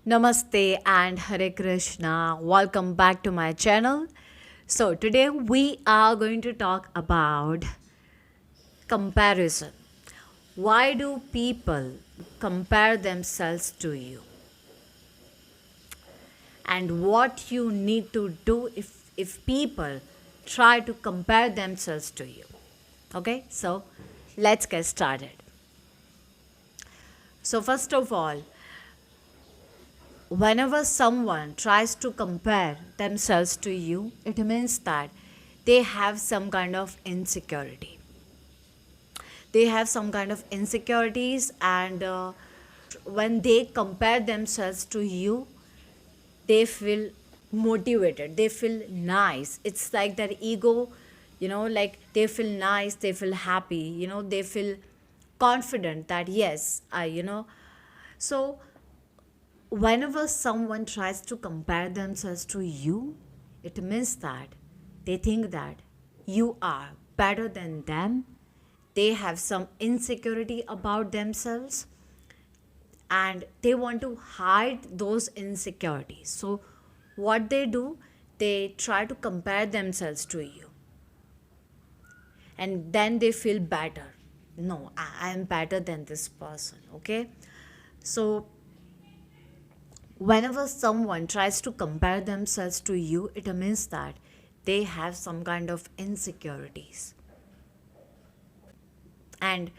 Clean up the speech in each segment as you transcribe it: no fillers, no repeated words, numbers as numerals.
Namaste and Hare Krishna. Welcome back to my channel. So, today we are going to talk about comparison. Why do people compare themselves to you? And what you need to do if people try to compare themselves to you. Okay, so let's get started. So, first of all, whenever someone tries to compare themselves to you, it means that they have some kind of insecurity. They have some kind of insecurities, and when they compare themselves to you, they feel motivated, they feel nice. It's like their ego, like they feel nice, they feel happy, they feel confident that yes, so whenever someone tries to compare themselves to you, it means that they think that you are better than them. They have some insecurity about themselves and they want to hide those insecurities. So, what they do, they try to compare themselves to you and then they feel better. No, I am better than this person. Okay, so whenever someone tries to compare themselves to you, it means that they have some kind of insecurities, and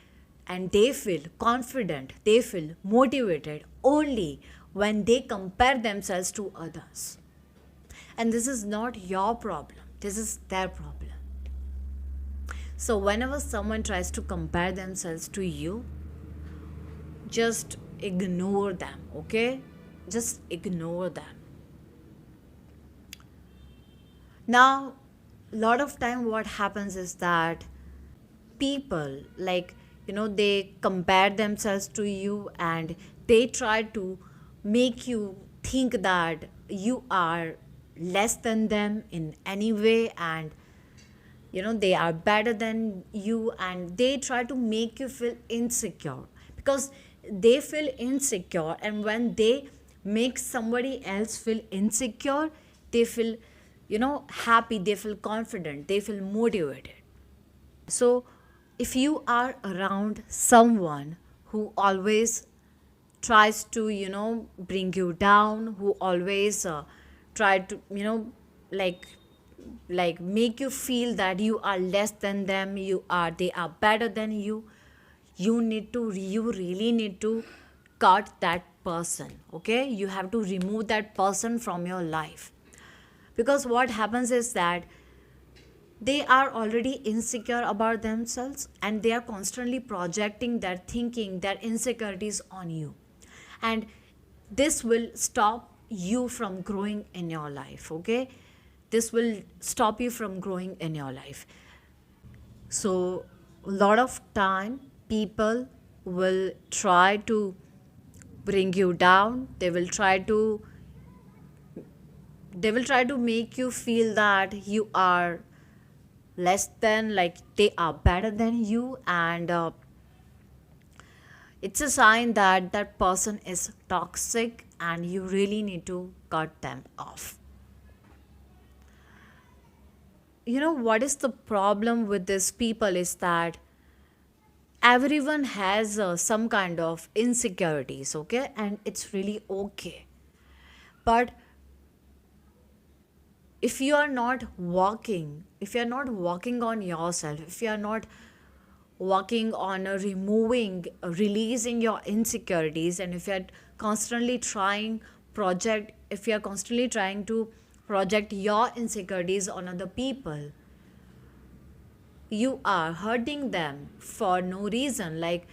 they feel confident, they feel motivated only when they compare themselves to others. And this is not your problem, this is their problem. So whenever someone tries to compare themselves to you, just ignore them. Okay, just ignore them. Now, a lot of time what happens is that people, like, they compare themselves to you and they try to make you think that you are less than them in any way, and they are better than you, and they try to make you feel insecure because they feel insecure. And when they make somebody else feel insecure, they feel happy, they feel confident, they feel motivated. So if you are around someone who always tries to bring you down, who always try to like make you feel that you are less than them, they are better than you, you really need to cut that person. Okay, you have to remove that person from your life, because what happens is that they are already insecure about themselves and they are constantly projecting their thinking, their insecurities on you, and this will stop you from growing in your life. Okay, this will stop you from growing in your life. So a lot of time people will try to bring you down, they will try to make you feel that you are less than, like they are better than you, and it's a sign that that person is toxic and you really need to cut them off. What is the problem with these people is that everyone has some kind of insecurities. Okay, and it's really okay, but if you are not working on yourself, if you are not working on releasing your insecurities, and if you are constantly trying to project your insecurities on other people, you are hurting them for no reason. Like,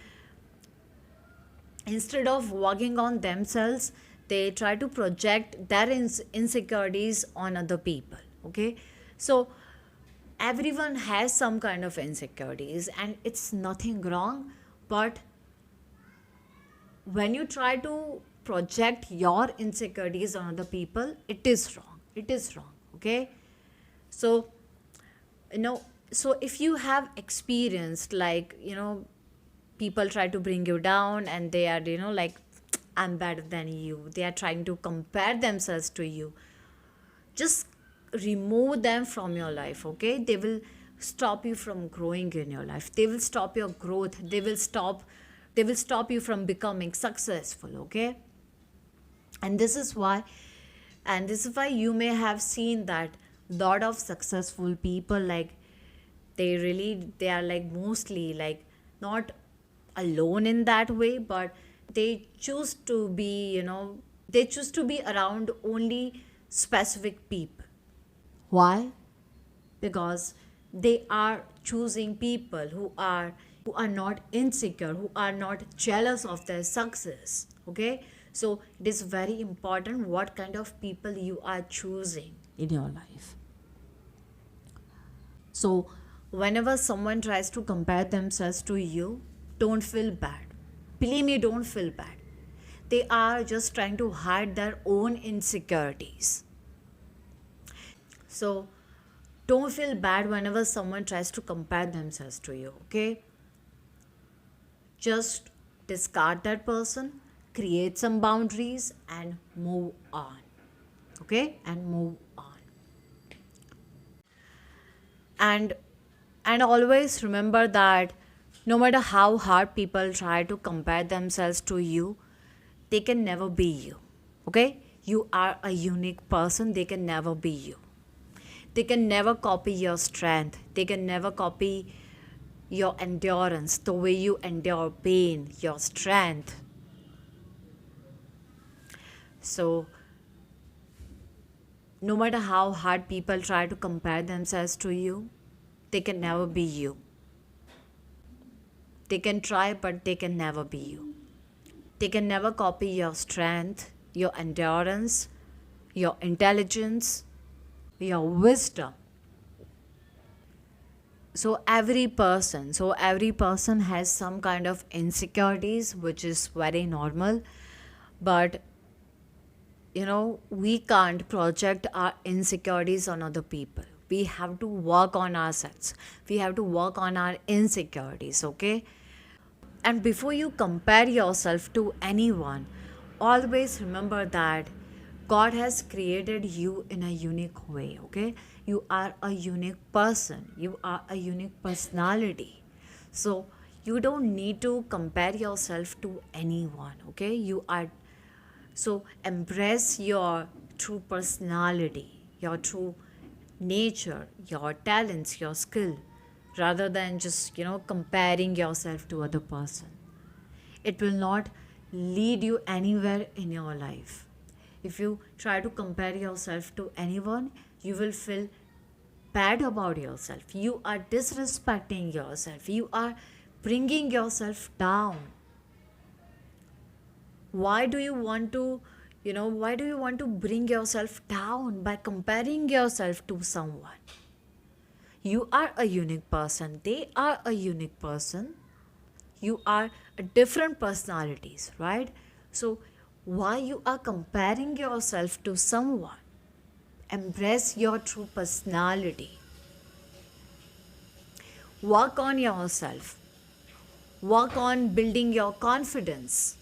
instead of working on themselves, they try to project their insecurities on other people. Okay, so everyone has some kind of insecurities and it's nothing wrong, but when you try to project your insecurities on other people, it is wrong, it is wrong. Okay, so you know so if you have experienced, like, people try to bring you down and they are like I'm better than you, they are trying to compare themselves to you, just remove them from your life. Okay, they will stop you from growing in your life, they will stop your growth, they will stop you from becoming successful. Okay, and this is why you may have seen that lot of successful people, like they are like mostly like not alone in that way, but they choose to be, they choose to be around only specific people. Why? Because they are choosing people who are not insecure, who are not jealous of their success. Okay, so it is very important what kind of people you are choosing in your life. So whenever someone tries to compare themselves to you, don't feel bad. Believe me, don't feel bad. They are just trying to hide their own insecurities. So don't feel bad whenever someone tries to compare themselves to you. Okay, just discard that person, create some boundaries, and move on. Okay, and move on. And and always remember that no matter how hard people try to compare themselves to you, they can never be you. Okay, you are a unique person, they can never be you. They can never copy your strength, they can never copy your endurance, the way you endure pain, your strength. So no matter how hard people try to compare themselves to you, they can never be you. They can try, but they can never be you. They can never copy your strength, your endurance, your intelligence, your wisdom. So every person has some kind of insecurities, which is very normal. But we can't project our insecurities on other people. We have to work on ourselves. We have to work on our insecurities. Okay, and before you compare yourself to anyone, always remember that God has created you in a unique way. Okay, you are a unique person, you are a unique personality. So you don't need to compare yourself to anyone. Okay, you are, so embrace your true personality, your true nature, your talents, your skill, rather than just, comparing yourself to other person. It will not lead you anywhere in your life. If you try to compare yourself to anyone, you will feel bad about yourself. You are disrespecting yourself. You are bringing yourself down. Why do you want to bring yourself down by comparing yourself to someone? You are a unique person, they are a unique person. You are different personalities, right? So why you are comparing yourself to someone? Embrace your true personality. Work on yourself. Work on building your confidence,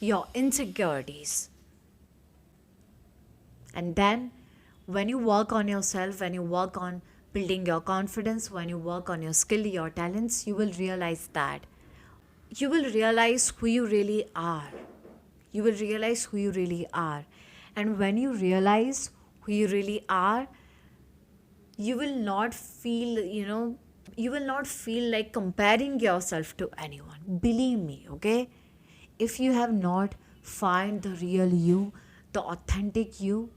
your insecurities. And then, when you work on yourself, when you work on building your confidence, when you work on your skill, your talents, you will realize who you really are. You will realize who you really are. And when you realize who you really are, you will not feel, you will not feel like comparing yourself to anyone. Believe me, okay? If you have not find the real you, the authentic you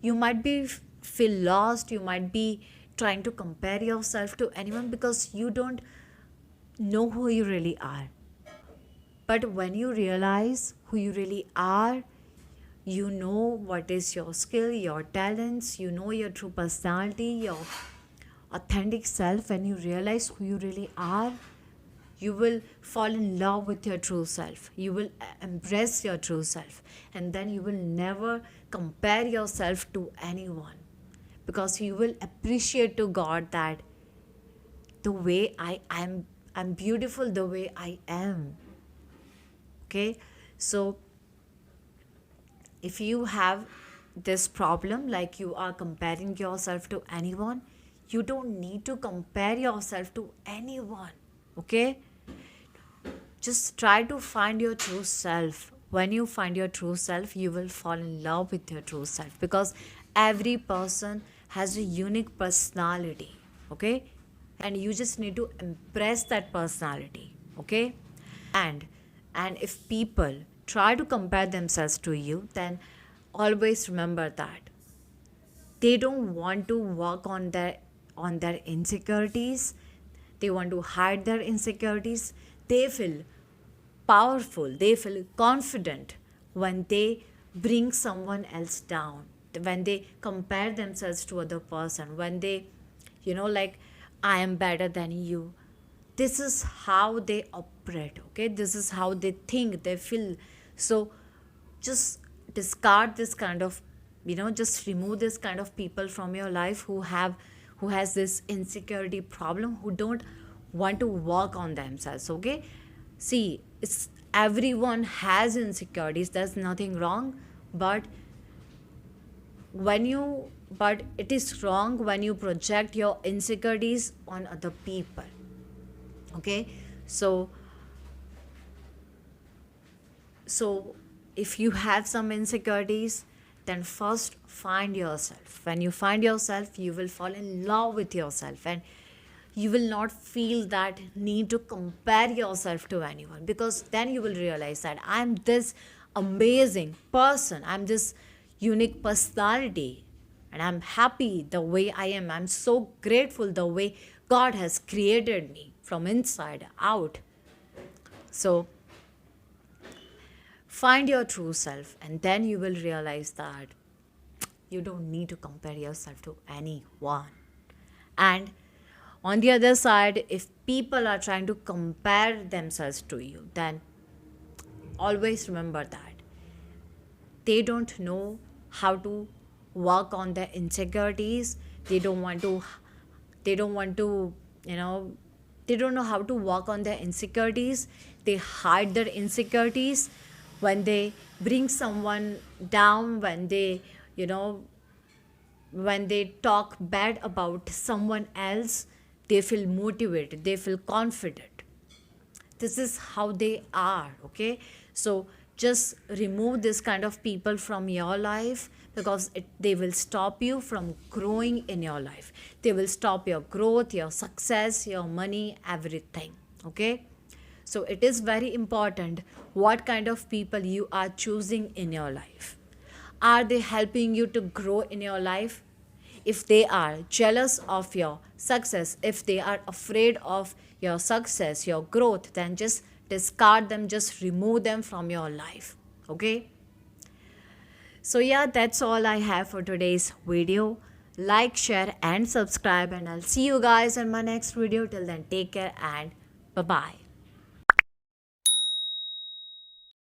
might be feel lost, you might be trying to compare yourself to anyone because you don't know who you really are. But when you realize who you really are, you know what is your skill, your talents, you know your true personality, your authentic self. When you realize who you really are, you will fall in love with your true self. You will embrace your true self. And then you will never compare yourself to anyone, because you will appreciate to God that the way I am, I'm beautiful the way I am. Okay, so if you have this problem, like you are comparing yourself to anyone, you don't need to compare yourself to anyone. Okay, just try to find your true self. When you find your true self, you will fall in love with your true self, because every person has a unique personality. Okay, and you just need to impress that personality. Okay, and and if people try to compare themselves to you, then always remember that they don't want to work on their insecurities. They want to hide their insecurities. They feel powerful, they feel confident when they bring someone else down, when they compare themselves to other person, when they, like, I am better than you. This is how they operate. Okay, this is how they think, they feel. So just discard this kind of, just remove this kind of people from your life who has this insecurity problem, who don't want to work on themselves. Okay, see, it's everyone has insecurities, there's nothing wrong. but but it is wrong when you project your insecurities on other people. Okay, so so if you have some insecurities, then first find yourself. When you find yourself, you will fall in love with yourself, and you will not feel that need to compare yourself to anyone, because then you will realize that I'm this amazing person, I'm this unique personality, and I'm happy the way I am. I'm so grateful the way God has created me from inside out. So find your true self, and then you will realize that you don't need to compare yourself to anyone. And on the other side, if people are trying to compare themselves to you, then always remember that they don't know how to work on their insecurities. They don't want to you know they don't know how to work on their insecurities. They hide their insecurities. When they bring someone down, you know when they talk bad about someone else, they feel motivated, they feel confident. This is how they are. Okay, so just remove this kind of people from your life, because they will stop you from growing in your life. They will stop your growth, your success, your money, everything. Okay, so it is very important what kind of people you are choosing in your life. Are they helping you to grow in your life? If they are jealous of your success, if they are afraid of your success, your growth, then just discard them, just remove them from your life. Okay? So, yeah, that's all I have for today's video. Like, share, and subscribe, and I'll see you guys in my next video. Till then, take care and bye bye.